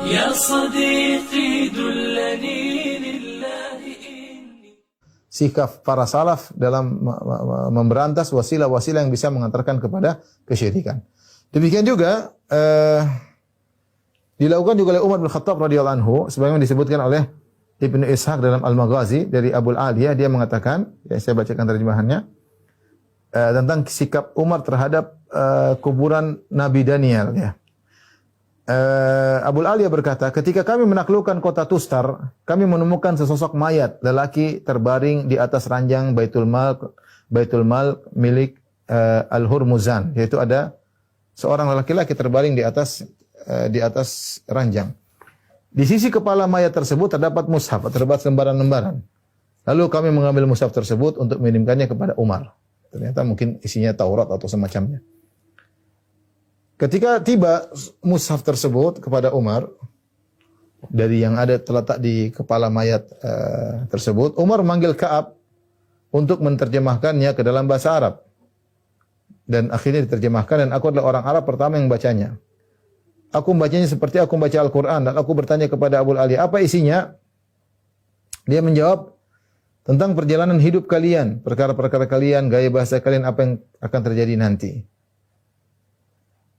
يا صديقي دلني لله إني. Sikap para salaf dalam memberantas wasilah-wasilah yang bisa mengantarkan kepada kesyirikan. Demikian juga dilakukan juga oleh Umar bin Khattab radhiyallahu anhu, sebagaimana disebutkan oleh Ibnu Ishaq dalam Al-Maghazi dari Abu Aliyah, dia mengatakan, ya saya bacakan terjemahannya, tentang sikap Umar terhadap kuburan Nabi Daniel, ya. Abu Aliyah berkata, ketika kami menaklukkan kota Tustar, kami menemukan sesosok mayat lelaki terbaring di atas ranjang Baitul Mal milik Al-Hurmuzan, yaitu ada seorang laki-laki terbaring di atas ranjang. Di sisi kepala mayat tersebut terdapat mushaf, terdapat lembaran-lembaran. Lalu kami mengambil mushaf tersebut untuk mengirimkannya kepada Umar. Ternyata mungkin isinya Taurat atau semacamnya. Ketika tiba mushaf tersebut kepada Umar, dari yang ada terletak di kepala mayat tersebut, Umar memanggil Ka'ab untuk menerjemahkannya ke dalam bahasa Arab. Dan akhirnya diterjemahkan, dan aku adalah orang Arab pertama yang membacanya. Aku membacanya seperti aku membaca Al-Quran, dan aku bertanya kepada Abu Aliyah, apa isinya? Dia menjawab, tentang perjalanan hidup kalian, perkara-perkara kalian, gaya bahasa kalian, apa yang akan terjadi nanti.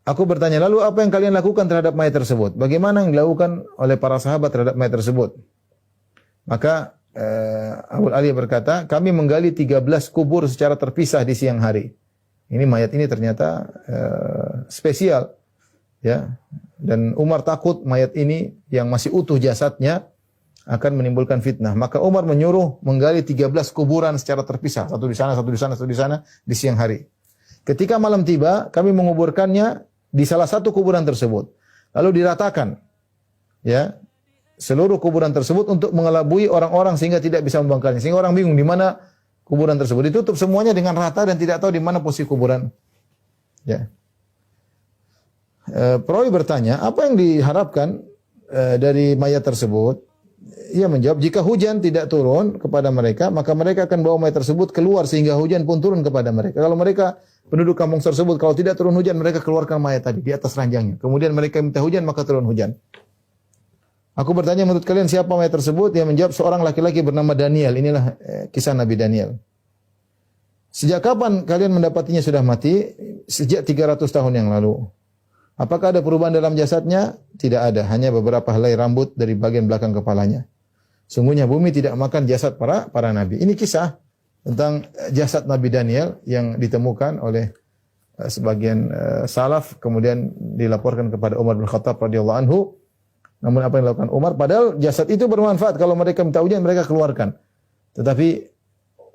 Aku bertanya, lalu apa yang kalian lakukan terhadap mayat tersebut? Bagaimana yang dilakukan oleh para sahabat terhadap mayat tersebut? Maka Abu Aliyah berkata, kami menggali 13 kubur secara terpisah di siang hari. Ini mayat ini ternyata spesial, ya. Dan Umar takut mayat ini yang masih utuh jasadnya akan menimbulkan fitnah. Maka Umar menyuruh menggali 13 kuburan secara terpisah, satu di sana, satu di sana, satu di sana di siang hari. Ketika malam tiba, kami menguburkannya di salah satu kuburan tersebut. Lalu diratakan, ya, seluruh kuburan tersebut untuk mengelabui orang-orang sehingga tidak bisa membangkalnya. Sehingga orang bingung di mana kuburan tersebut. Ditutup semuanya dengan rata dan tidak tahu di mana posisi kuburan. Ya. Perawi bertanya, apa yang diharapkan dari mayat tersebut? Ia menjawab, jika hujan tidak turun kepada mereka, maka mereka akan bawa mayat tersebut keluar sehingga hujan pun turun kepada mereka. Kalau mereka penduduk kampung tersebut, kalau tidak turun hujan, mereka keluarkan mayat tadi di atas ranjangnya. Kemudian mereka minta hujan, maka turun hujan. Aku bertanya, menurut kalian siapa mayat tersebut? Dia menjawab, seorang laki-laki bernama Daniel. Inilah kisah Nabi Daniel. Sejak kapan kalian mendapatinya sudah mati? Sejak 300 tahun yang lalu. Apakah ada perubahan dalam jasadnya? Tidak ada, hanya beberapa helai rambut dari bagian belakang kepalanya. Sungguhnya bumi tidak makan jasad para nabi. Ini kisah tentang jasad Nabi Daniel yang ditemukan oleh sebagian salaf, kemudian dilaporkan kepada Umar bin Khattab radhiyallahu anhu. Namun apa yang dilakukan Umar? Padahal jasad itu bermanfaat. Kalau mereka minta ujian, mereka keluarkan. Tetapi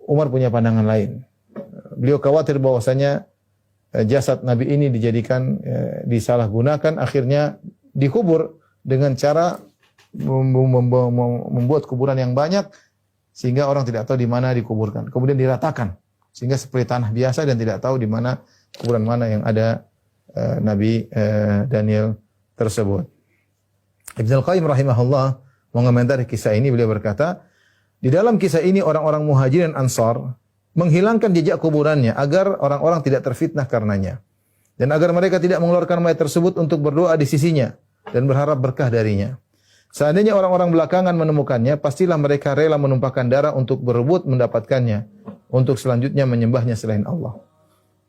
Umar punya pandangan lain. Beliau khawatir bahwasanya jasad Nabi ini dijadikan disalahgunakan, akhirnya dikubur dengan cara membuat kuburan yang banyak sehingga orang tidak tahu di mana dikuburkan. Kemudian diratakan sehingga seperti tanah biasa dan tidak tahu di mana kuburan mana yang ada Nabi Daniel tersebut. Ibnu Al-Qayyim rahimahullah mengomentari kisah ini, beliau berkata, di dalam kisah ini orang-orang Muhajirin dan Ansar menghilangkan jejak kuburannya agar orang-orang tidak terfitnah karenanya. Dan agar mereka tidak mengeluarkan mayat tersebut untuk berdoa di sisinya dan berharap berkah darinya. Seandainya orang-orang belakangan menemukannya, pastilah mereka rela menumpahkan darah untuk berebut mendapatkannya, untuk selanjutnya menyembahnya selain Allah.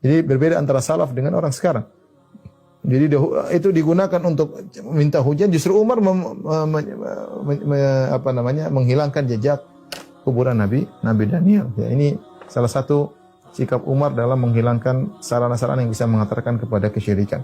Jadi berbeda antara salaf dengan orang sekarang. Jadi itu digunakan untuk minta hujan, justru Umar menghilangkan jejak kuburan Nabi Daniel. Ya, ini salah satu sikap Umar dalam menghilangkan sarana-sarana yang bisa mengantarkan kepada kesyirikan.